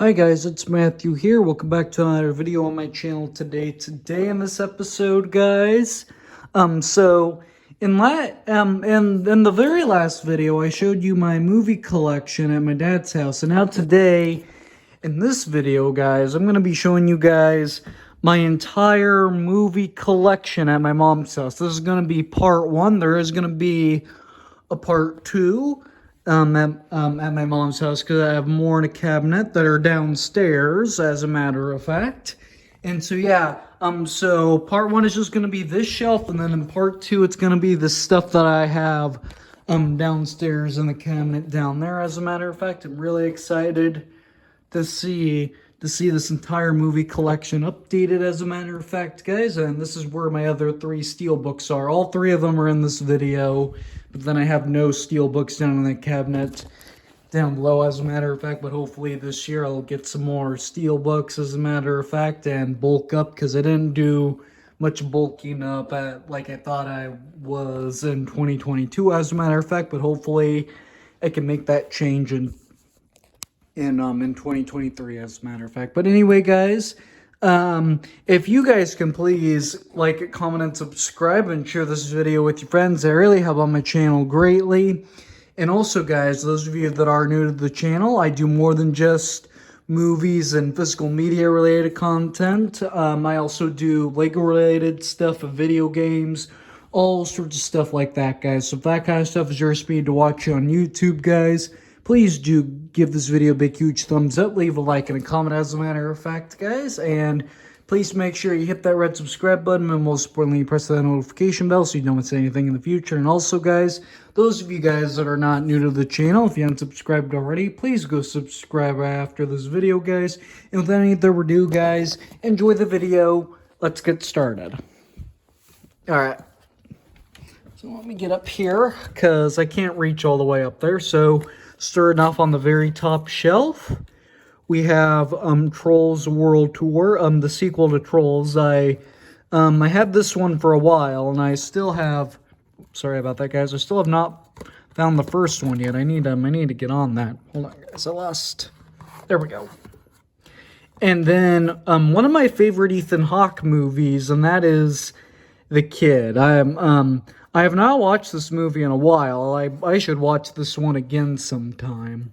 Hi guys, it's Matthew here. Welcome back to another video on my channel today. Today in this episode, guys, so in the very last video, I showed you my movie collection at my dad's house, and now today, in this video, guys, I'm gonna be showing you guys my entire movie collection at my mom's house. This is gonna be part one. There is gonna be a part two at my mom's house because I have more in a cabinet that are downstairs, as a matter of fact. And so yeah, so part one is just gonna be this shelf, and then in part two it's gonna be the stuff that I have downstairs in the cabinet down there. As a matter of fact, I'm really excited to see this entire movie collection updated, as a matter of fact, guys. And this is where my other three steel books are. All three of them are in this video, but then I have no steel books down in the cabinet down below, as a matter of fact. But hopefully this year I'll get some more steel books, as a matter of fact, and bulk up, because I didn't do much bulking up like I thought I was in 2022, as a matter of fact. But hopefully I can make that change in 2023, as a matter of fact. But anyway, guys, if you guys can please like, comment, and subscribe, and share this video with your friends, that really help out my channel greatly. And also, guys, those of you that are new to the channel, I do more than just movies and physical media related content. I also do Lego related stuff, video games, all sorts of stuff like that, guys. So if that kind of stuff is your speed to watch on YouTube, guys, please do give this video a big, huge thumbs up. Leave a like and a comment, as a matter of fact, guys. And please make sure you hit that red subscribe button, and most importantly, press that notification bell so you don't miss anything in the future. And also, guys, those of you guys that are not new to the channel, if you haven't subscribed already, please go subscribe right after this video, guys. And without any further ado, guys, enjoy the video. Let's get started. Alright. So let me get up here, because I can't reach all the way up there. So starting off on the very top shelf, we have Trolls World Tour, the sequel to Trolls. I had this one for a while, and I still have, sorry about that, guys, I still have not found the first one yet. I need to get on that. Hold on, guys, there we go. And then one of my favorite Ethan Hawke movies, and that is The Kid. I have not watched this movie in a while. I should watch this one again sometime.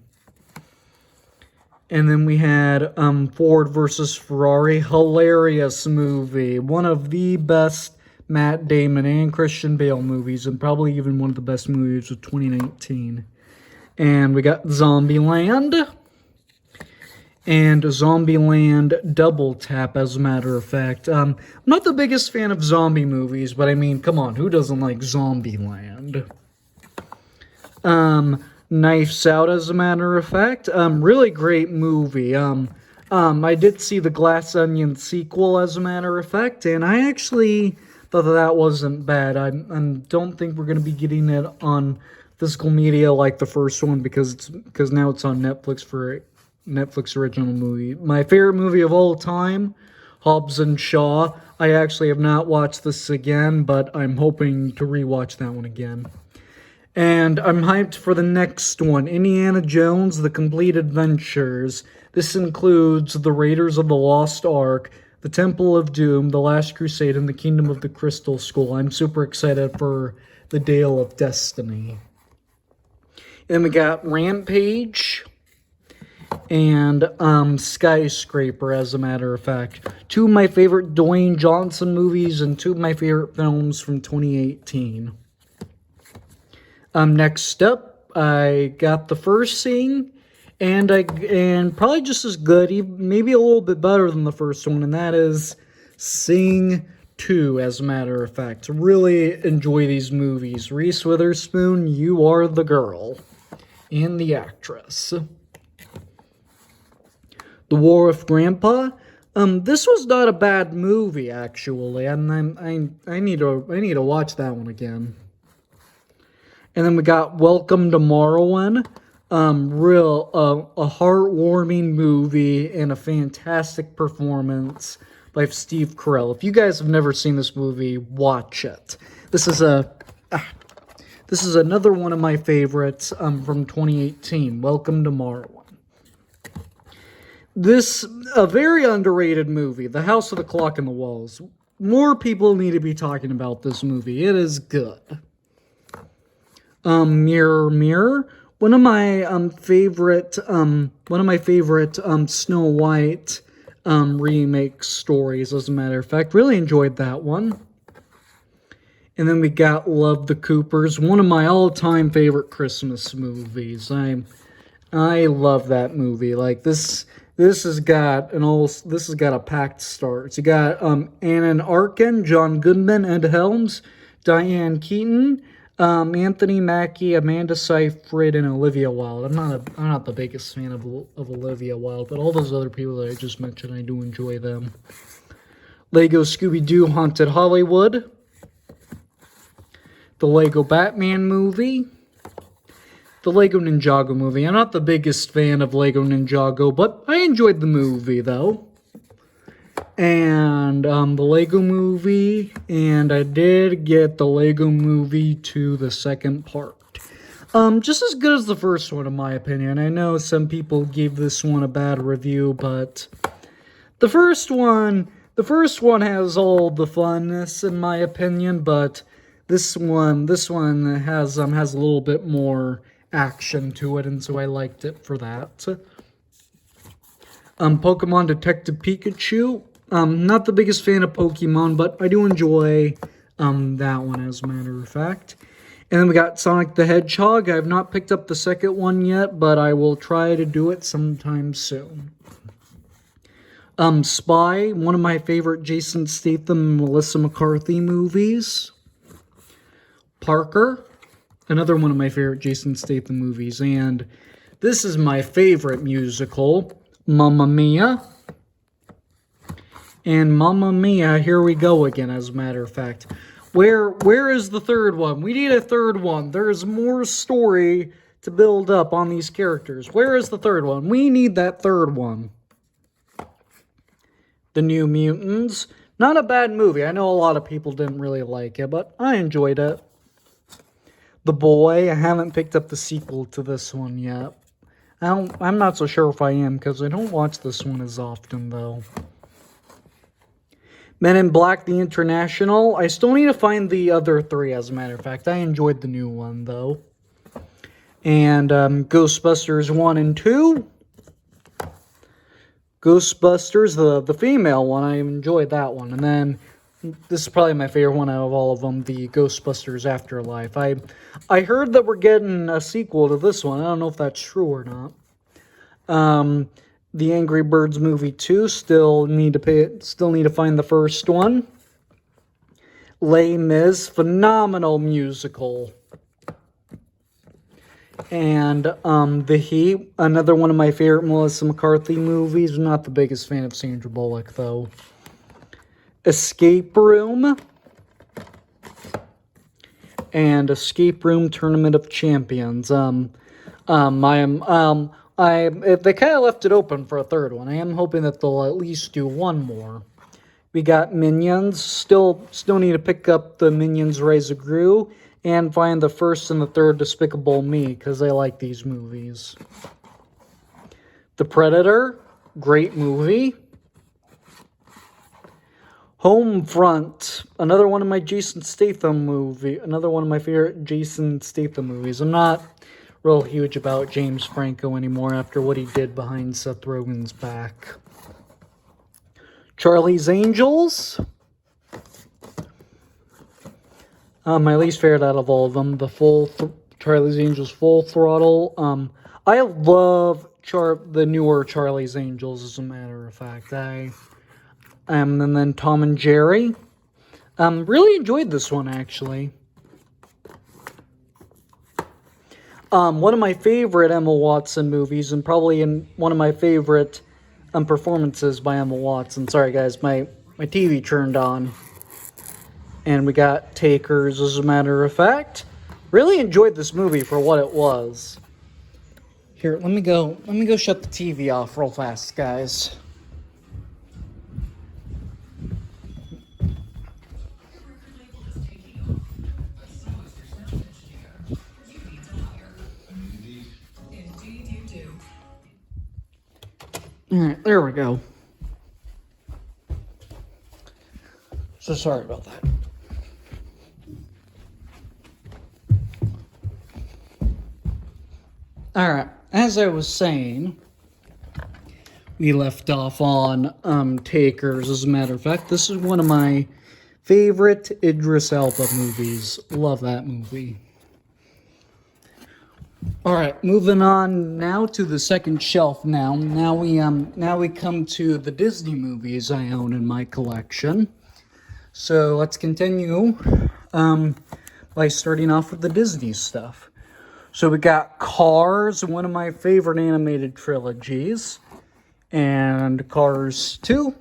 And then we had Ford versus Ferrari. Hilarious movie. One of the best Matt Damon and Christian Bale movies, and probably even one of the best movies of 2019. And we got Zombieland. And Zombieland Double Tap, as a matter of fact. I'm not the biggest fan of zombie movies, but I mean, come on, who doesn't like Zombieland? Knives Out, as a matter of fact. Really great movie. I did see the Glass Onion sequel, as a matter of fact, and I actually thought that wasn't bad. I don't think we're going to be getting it on physical media like the first one, because now it's on Netflix for Netflix original movie. My favorite movie of all time, Hobbs and Shaw. I actually have not watched this again, but I'm hoping to rewatch that one again. And I'm hyped for the next one, Indiana Jones: The Complete Adventures. This includes The Raiders of the Lost Ark, The Temple of Doom, The Last Crusade, and The Kingdom of the Crystal Skull. I'm super excited for The Dale of Destiny. And we got Rampage and Skyscraper, as a matter of fact. Two of my favorite Dwayne Johnson movies, and two of my favorite films from 2018. Next up, I got The First Sing, and probably just as good, even maybe a little bit better than the first one, and that is Sing 2, as a matter of fact. Really enjoy these movies. Reese Witherspoon, you are the girl, and the actress. The War of Grandpa. This was not a bad movie, actually, and I need to watch that one again. And then we got Welcome to Morrowind. A heartwarming movie and a fantastic performance by Steve Carell. If you guys have never seen this movie, watch it. This is another one of my favorites from 2018. Welcome to Morrowind. This, a very underrated movie, The House of the Clock and the Walls. More people need to be talking about this movie. It is good. Mirror, Mirror. One of my favorite Snow White remake stories, as a matter of fact. Really enjoyed that one. And then we got Love the Coopers, one of my all-time favorite Christmas movies. I love that movie. Like this has got a packed start. You got Alan Arkin, John Goodman, Ed Helms, Diane Keaton, Anthony Mackie, Amanda Seyfried, and Olivia Wilde. I'm not the biggest fan of Olivia Wilde, but all those other people that I just mentioned, I do enjoy them. Lego Scooby-Doo Haunted Hollywood. The Lego Batman movie. The Lego Ninjago movie. I'm not the biggest fan of Lego Ninjago, but I enjoyed the movie, though. And the Lego movie, and I did get the Lego movie 2, the second part. Just as good as the first one, in my opinion. I know some people gave this one a bad review, but the first one has all the funness, in my opinion, but this one has a little bit more action to it, and so I liked it for that. Pokemon Detective Pikachu. Not the biggest fan of Pokemon, but I do enjoy that one, as a matter of fact. And then we got Sonic the Hedgehog. I have not picked up the second one yet, but I will try to do it sometime soon. Spy, one of my favorite Jason Statham, Melissa McCarthy movies. Parker, another one of my favorite Jason Statham movies, and this is my favorite musical, Mamma Mia. And Mamma Mia, here we go again, as a matter of fact. Where is the third one? We need a third one. There's more story to build up on these characters. Where is the third one? We need that third one. The New Mutants. Not a bad movie. I know a lot of people didn't really like it, but I enjoyed it. The Boy. I haven't picked up the sequel to this one yet. I'm not so sure if I am, because I don't watch this one as often, though. Men in Black, The International. I still need to find the other three, as a matter of fact. I enjoyed the new one, though. And Ghostbusters 1 and 2. Ghostbusters, the female one, I enjoyed that one. And then, this is probably my favorite one out of all of them, the Ghostbusters Afterlife. I heard that we're getting a sequel to this one. I don't know if that's true or not. The Angry Birds movie 2, still need to find the first one. Les Mis, phenomenal musical. And The Heat, another one of my favorite Melissa McCarthy movies. I'm not the biggest fan of Sandra Bullock, though. Escape Room. And Escape Room Tournament of Champions. They kind of left it open for a third one. I am hoping that they'll at least do one more. We got Minions. Still need to pick up the Minions Rise of Gru and find the first and the third Despicable Me, because I like these movies. The Predator, great movie. Homefront, another one of my Jason Statham movie, another one of my favorite Jason Statham movies. I'm not real huge about James Franco anymore after what he did behind Seth Rogen's back. Charlie's Angels. My least favorite out of all of them, the Charlie's Angels Full Throttle. I love the newer Charlie's Angels, as a matter of fact. And then Tom and Jerry. Really enjoyed this one, actually. One of my favorite Emma Watson movies, and probably one of my favorite performances by Emma Watson. Sorry, guys, my TV turned on. And we got Takers, as a matter of fact. Really enjoyed this movie for what it was. Here, let me go shut the TV off real fast, guys. Alright, there we go. So sorry about that. Alright, as I was saying, we left off on Takers. As a matter of fact, this is one of my favorite Idris Elba movies. Love that movie. Alright, moving on now to the second shelf now. Now we come to the Disney movies I own in my collection. So let's continue by starting off with the Disney stuff. So we got Cars, one of my favorite animated trilogies, and Cars 2,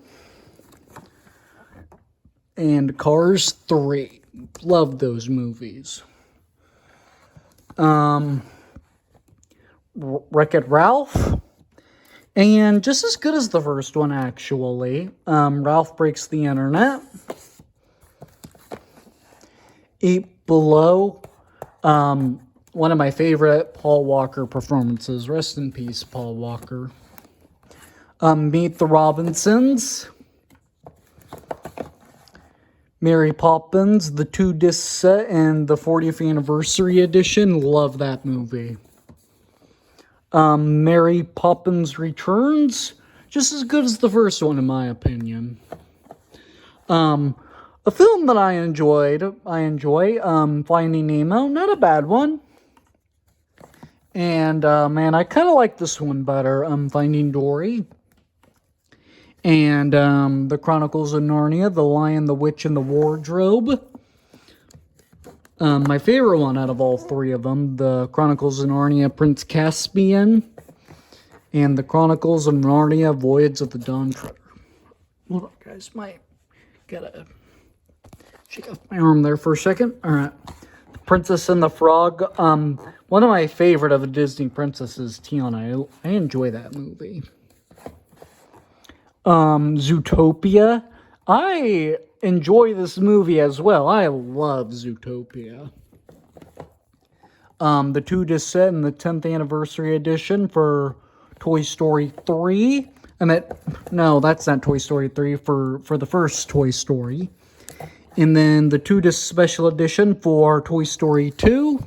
and Cars 3. Love those movies. Wreck-It Ralph, and just as good as the first one, actually. Ralph Breaks the Internet. Eight Below, one of my favorite Paul Walker performances. Rest in peace, Paul Walker. Meet the Robinsons. Mary Poppins, the 2-disc set and the 40th anniversary edition. Love that movie. Mary Poppins Returns, just as good as the first one in my opinion. A film that I enjoy, Finding Nemo, not a bad one. And, man, I kind of like this one better, Finding Dory. And, The Chronicles of Narnia, The Lion, the Witch, and the Wardrobe. My favorite one out of all three of them, The Chronicles of Narnia, Prince Caspian, and The Chronicles of Narnia, Voyage of the Dawn Treader. Hold on, guys, gotta shake off my arm there for a second. Alright. The Princess and the Frog, one of my favorite of the Disney princesses, Tiana. I enjoy that movie. Zootopia. I enjoy this movie as well. I love Zootopia. The 2-disc set and the 10th anniversary edition for Toy Story 3. No, that's not Toy Story 3, for the first Toy Story. And then the 2-disc special edition for Toy Story 2.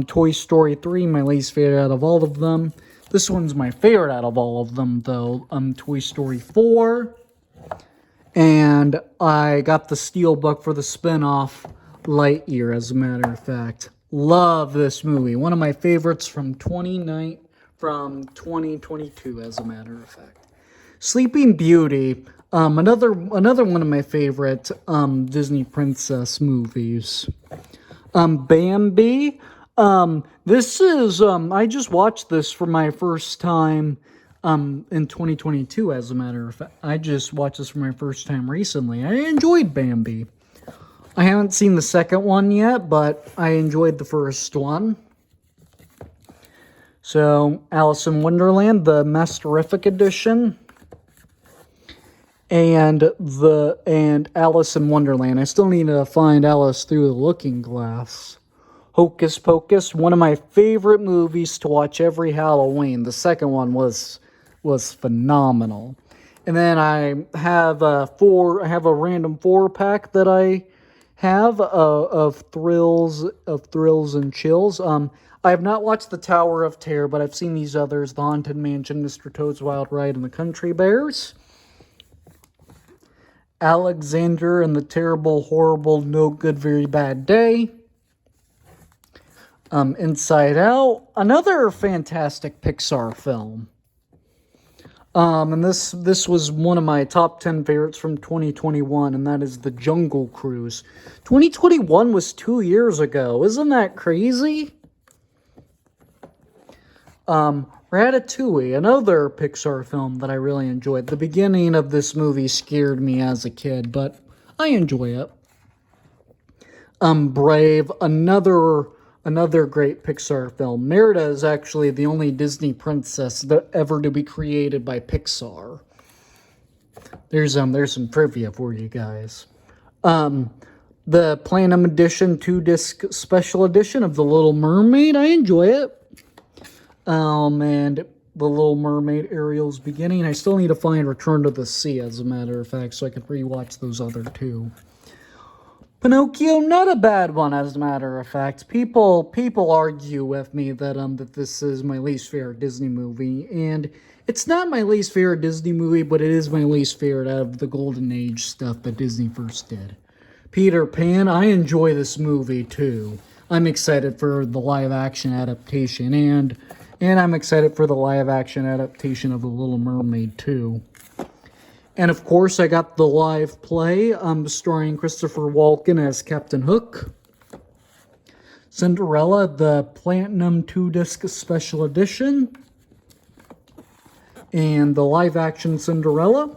Toy Story 3, my least favorite out of all of them. This one's my favorite out of all of them, though. Toy Story 4. And I got the Steelbook for the spin-off Lightyear, as a matter of fact. Love this movie. One of my favorites from 2022, as a matter of fact. Sleeping Beauty. Another one of my favorite Disney princess movies. Bambi. This is, I just watched this for my first time in 2022, as a matter of fact. I just watched this for my first time recently. I enjoyed Bambi. I haven't seen the second one yet, but I enjoyed the first one. So, Alice in Wonderland, the Masterific edition. And Alice in Wonderland. I still need to find Alice Through the Looking Glass. Hocus Pocus, one of my favorite movies to watch every Halloween. The second one was phenomenal. And then I have a random 4-pack that I have of thrills and chills. I have not watched The Tower of Terror, but I've seen these others: The Haunted Mansion, Mr. Toad's Wild Ride, and The Country Bears. Alexander and the Terrible, Horrible, No Good, Very Bad Day. Inside Out, another fantastic Pixar film. And this was one of my top 10 favorites from 2021, and that is The Jungle Cruise. 2021 was 2 years ago. Isn't that crazy? Ratatouille, another Pixar film that I really enjoyed. The beginning of this movie scared me as a kid, but I enjoy it. Brave, another great Pixar film. Merida is actually the only Disney princess ever to be created by Pixar. There's some trivia for you guys. The Platinum Edition 2-disc special edition of The Little Mermaid. I enjoy it. And The Little Mermaid, Ariel's Beginning. I still need to find Return to the Sea, as a matter of fact, so I can rewatch those other two. Pinocchio, not a bad one, as a matter of fact. People argue with me that this is my least favorite Disney movie, and it's not my least favorite Disney movie, but it is my least favorite out of the Golden Age stuff that Disney first did. Peter Pan, I enjoy this movie too. I'm excited for the live-action adaptation, and I'm excited for the live-action adaptation of The Little Mermaid too. And of course, I got the live play starring Christopher Walken as Captain Hook. Cinderella, the Platinum 2-disc Special Edition. And the live-action Cinderella.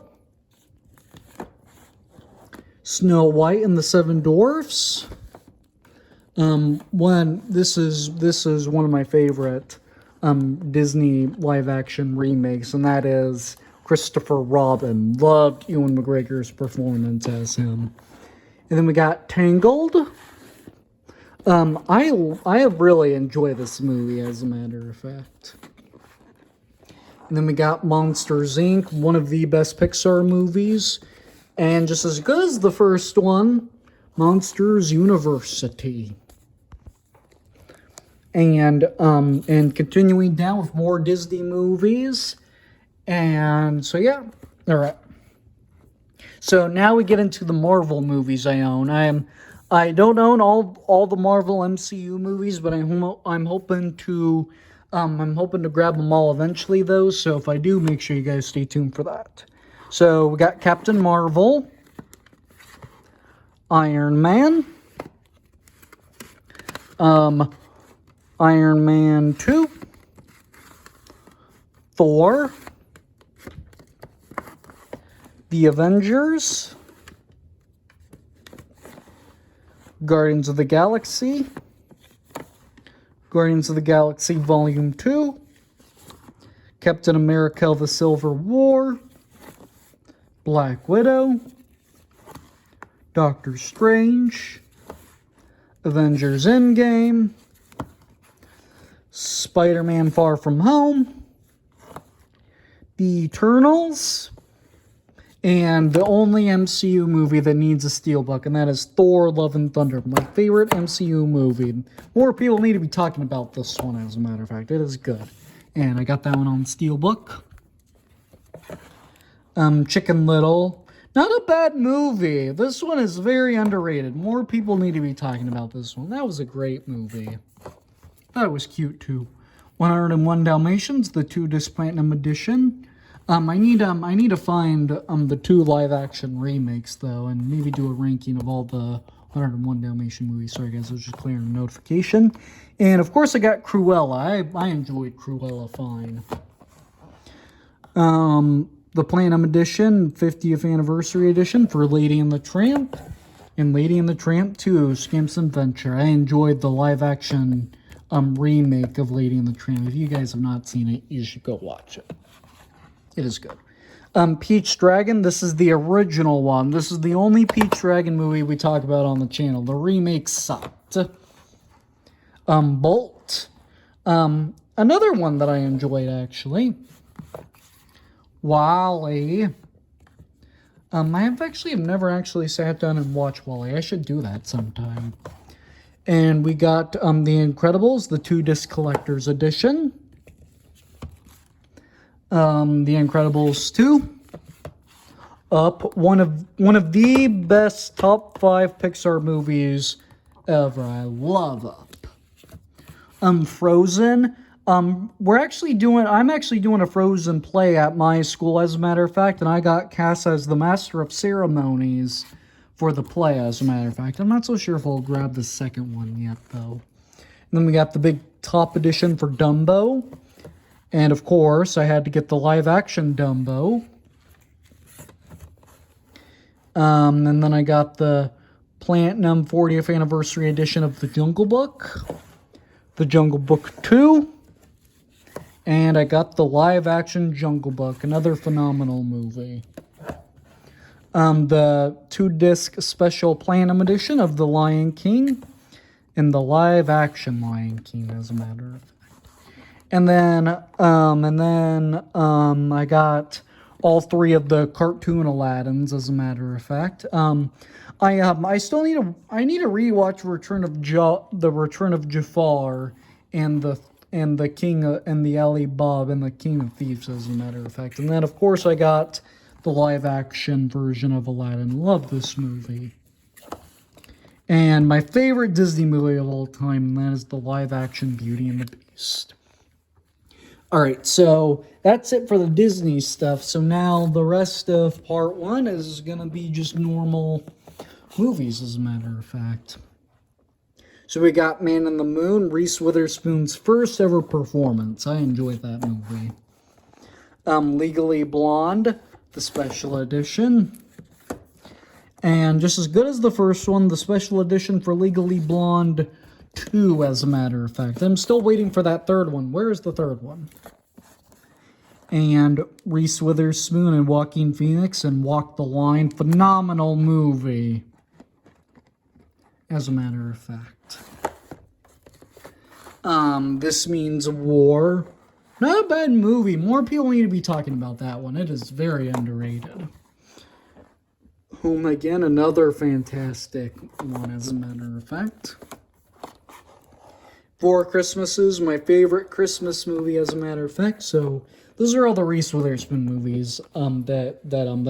Snow White and the Seven Dwarfs. This is one of my favorite Disney live-action remakes, and that is Christopher Robin. Loved Ewan McGregor's performance as him. And then we got Tangled. I really enjoy this movie, as a matter of fact. And then we got Monsters, Inc., one of the best Pixar movies. And just as good as the first one, Monsters University. And continuing down with more Disney movies. And so, yeah. All right. So now we get into the Marvel movies I own. I don't own all the Marvel MCU movies, but I'm hoping to grab them all eventually, though. So if I do, make sure you guys stay tuned for that. So we got Captain Marvel, Iron Man, Iron Man 2, Thor, The Avengers, Guardians of the Galaxy, Guardians of the Galaxy Volume 2, Captain America: The Civil War, Black Widow, Doctor Strange, Avengers Endgame, Spider-Man: Far From Home, The Eternals, and the only MCU movie that needs a steelbook, and that is Thor: Love and Thunder, my favorite MCU movie. More people need to be talking about this one, as a matter of fact. It is good. And I got that one on steelbook. Chicken Little. Not a bad movie. This one is very underrated. More people need to be talking about this one. That was a great movie. That was cute, too. 101 Dalmatians, the 2-disc Platinum Edition. I need to find the 2 live-action remakes, though, and maybe do a ranking of all the 101 Dalmatian movies. Sorry, guys, I was just clearing a notification. And, of course, I got Cruella. I enjoyed Cruella fine. The Platinum Edition, 50th Anniversary Edition for Lady and the Tramp. And Lady and the Tramp 2, Skimp's Adventure. I enjoyed the live-action remake of Lady and the Tramp. If you guys have not seen it, you should go watch it. It is good. Peach Dragon, this is the original one. This is the only Peach Dragon movie we talk about on the channel. The remake sucked. Bolt. Another one that I enjoyed, actually. WALL-E. I have never actually sat down and watched WALL-E. I should do that sometime. And we got The Incredibles, the 2-disc collector's edition. The Incredibles 2. Up, one of the best top 5 Pixar movies ever. I love Up. Frozen. I'm actually doing a Frozen play at my school, as a matter of fact, and I got cast as the Master of Ceremonies for the play, as a matter of fact. I'm not so sure if I'll grab the second one yet, though. And then we got the big top edition for Dumbo. And, of course, I had to get the live-action Dumbo. And then I got the Platinum 40th Anniversary Edition of The Jungle Book. The Jungle Book 2. And I got the live-action Jungle Book, another phenomenal movie. The 2-disc special Platinum Edition of The Lion King. And the live-action Lion King, as a matter of fact. And then I got all three of the cartoon Aladdins, as a matter of fact. I still need to rewatch the Return of Jafar and the King and the Ali Bab and the King of Thieves, as a matter of fact. And then of course I got the live action version of Aladdin. Love this movie. And my favorite Disney movie of all time, and that is the live action Beauty and the Beast. Alright, so that's it for the Disney stuff. So now the rest of part 1 is going to be just normal movies, as a matter of fact. So we got Man in the Moon, Reese Witherspoon's first ever performance. I enjoyed that movie. Legally Blonde, the special edition. And just as good as the first one, the special edition for Legally Blonde 2, as a matter of fact. I'm still waiting for that third one. Where is the third one? And Reese Witherspoon and Joaquin Phoenix and Walk the Line. Phenomenal movie, as a matter of fact. This Means War. Not a bad movie. More people need to be talking about that one. It is very underrated. Home Again, another fantastic one, as a matter of fact. Four Christmases, my favorite Christmas movie, as a matter of fact. So those are all the Reese Witherspoon movies that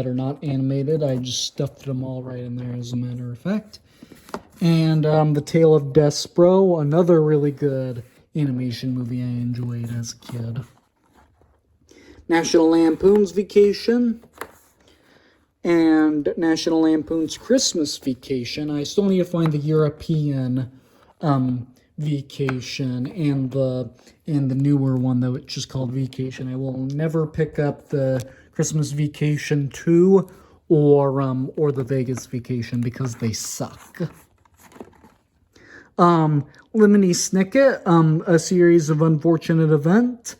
are not animated. I just stuffed them all right in there, as a matter of fact. And The Tale of Despero, another really good animation movie I enjoyed as a kid. National Lampoon's Vacation and National Lampoon's Christmas Vacation. I still need to find the European Vacation and the newer one, though it's just called Vacation. I will never pick up the Christmas Vacation 2 or the Vegas Vacation because they suck. Lemony Snicket, A Series of Unfortunate Events.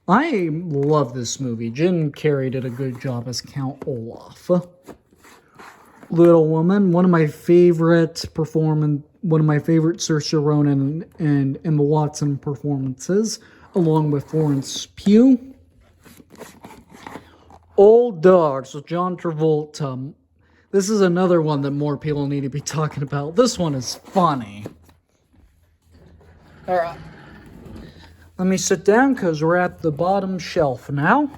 I love this movie. Jim Carrey did a good job as Count Olaf. Little Woman, one of my favorite Saoirse Ronan and Emma Watson performances, along with Florence Pugh. Old Dogs with John Travolta. This is another one that more people need to be talking about. This one is funny. Alright. Let me sit down because we're at the bottom shelf now.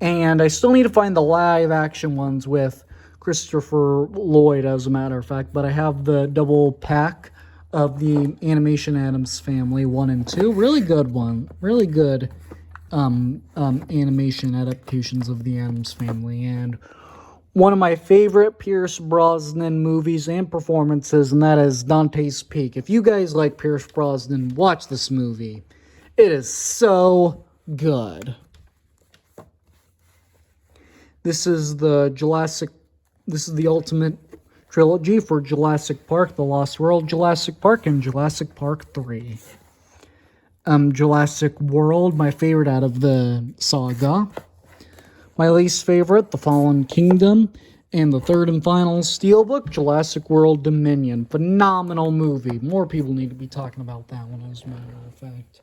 And I still need to find the live action ones with Christopher Lloyd, as a matter of fact. But I have the double pack of the Animation Addams Family 1 and 2. Really good one. Really good animation adaptations of the Addams Family. And one of my favorite Pierce Brosnan movies and performances, and that is Dante's Peak. If you guys like Pierce Brosnan, watch this movie. It is so good. This is the ultimate trilogy for Jurassic Park, The Lost World, Jurassic Park, and Jurassic Park 3. Jurassic World, my favorite out of the saga. My least favorite, The Fallen Kingdom, and the third and final Steelbook, Jurassic World Dominion. Phenomenal movie. More people need to be talking about that one, as a matter of fact.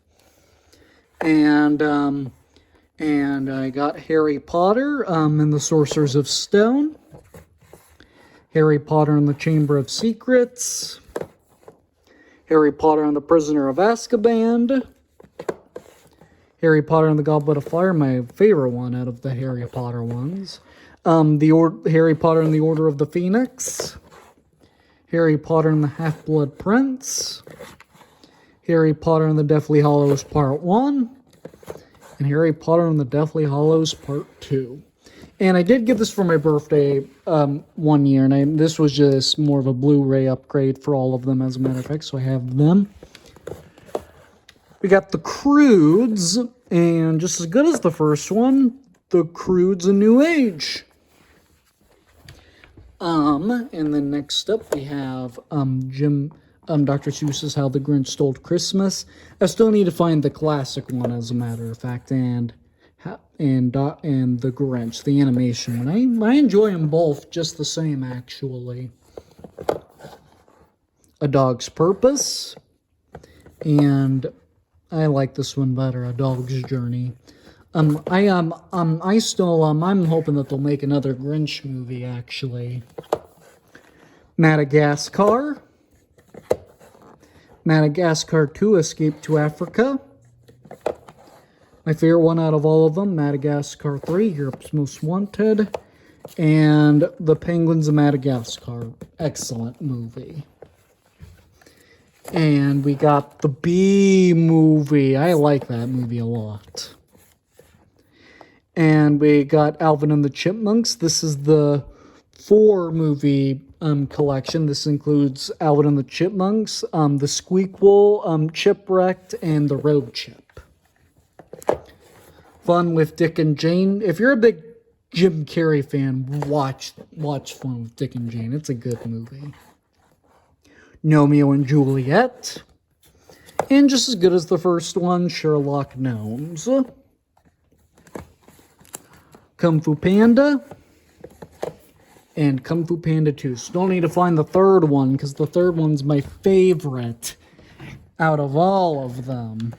And I got Harry Potter and the Sorcerers of Stone. Harry Potter and the Chamber of Secrets. Harry Potter and the Prisoner of Azkaban. Harry Potter and the Goblet of Fire, my favorite one out of the Harry Potter ones. Harry Potter and the Order of the Phoenix. Harry Potter and the Half-Blood Prince. Harry Potter and the Deathly Hallows Part 1. And Harry Potter and the Deathly Hallows Part 2. And I did get this for my birthday 1 year, and this was just more of a Blu-ray upgrade for all of them, as a matter of fact, so I have them. We got The Croods, and just as good as the first one, The Croods: A New Age. And then next up we have Dr. Seuss's How the Grinch Stole Christmas. I still need to find the classic one, as a matter of fact, and The Grinch, the animation one. I enjoy them both just the same, actually. A Dog's Purpose, and I like this one better, A Dog's Journey. I'm hoping that they'll make another Grinch movie, actually. Madagascar. Madagascar 2, Escape to Africa. My favorite one out of all of them, Madagascar 3, Europe's Most Wanted. And The Penguins of Madagascar. Excellent movie. And we got the Bee Movie. I like that movie a lot. And we got Alvin and the Chipmunks. This is the 4-movie collection. This includes Alvin and the Chipmunks, the Squeakquel, Chipwrecked, and the Road Chip. Fun with Dick and Jane. If you're a big Jim Carrey fan, watch Fun with Dick and Jane. It's a good movie. Romeo and Juliet. And just as good as the first one, Sherlock Gnomes. Kung Fu Panda, and Kung Fu Panda 2. Still need to find the third one, because the third one's my favorite out of all of them.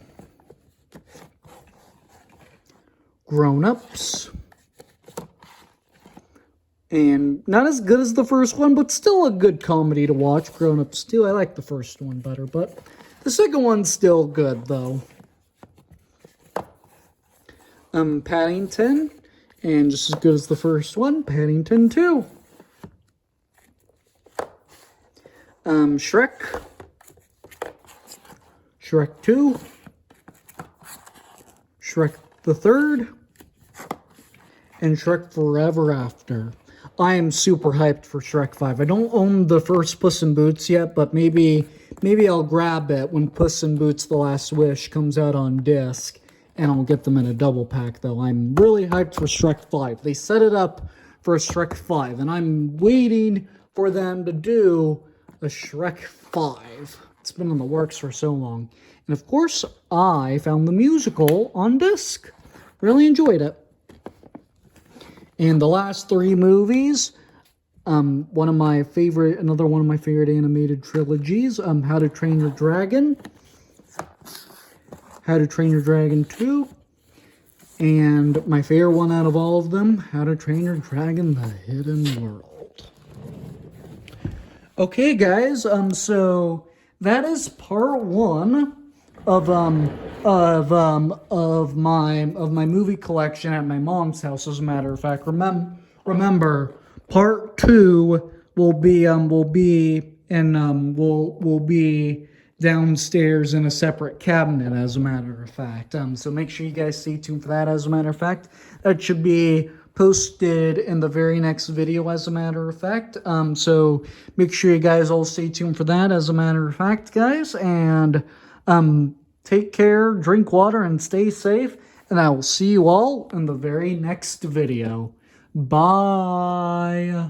Grown Ups. And not as good as the first one, but still a good comedy to watch. Grown Ups 2. I like the first one better, but the second one's still good, though. Paddington. And just as good as the first one, Paddington 2. Shrek. Shrek 2. Shrek the Third. And Shrek Forever After. I am super hyped for Shrek 5. I don't own the first Puss in Boots yet, but maybe I'll grab it when Puss in Boots The Last Wish comes out on disc. And I'll get them in a double pack, though. I'm really hyped for Shrek 5. They set it up for a Shrek 5, and I'm waiting for them to do a Shrek 5. It's been in the works for so long. And, of course, I found the musical on disc. Really enjoyed it. And the last 3 movies, another one of my favorite animated trilogies, How to Train Your Dragon. How to Train Your Dragon 2, and my favorite one out of all of them, How to Train Your Dragon: The Hidden World. Okay, guys, so that is part 1 of my movie collection at my mom's house. As a matter of fact, remember, part 2 will be downstairs in a separate cabinet, as a matter of fact. So make sure you guys stay tuned for that, as a matter of fact. That should be posted in the very next video, as a matter of fact. So make sure you guys all stay tuned for that, as a matter of fact, guys. And take care, drink water, and stay safe. And I will see you all in the very next video. Bye.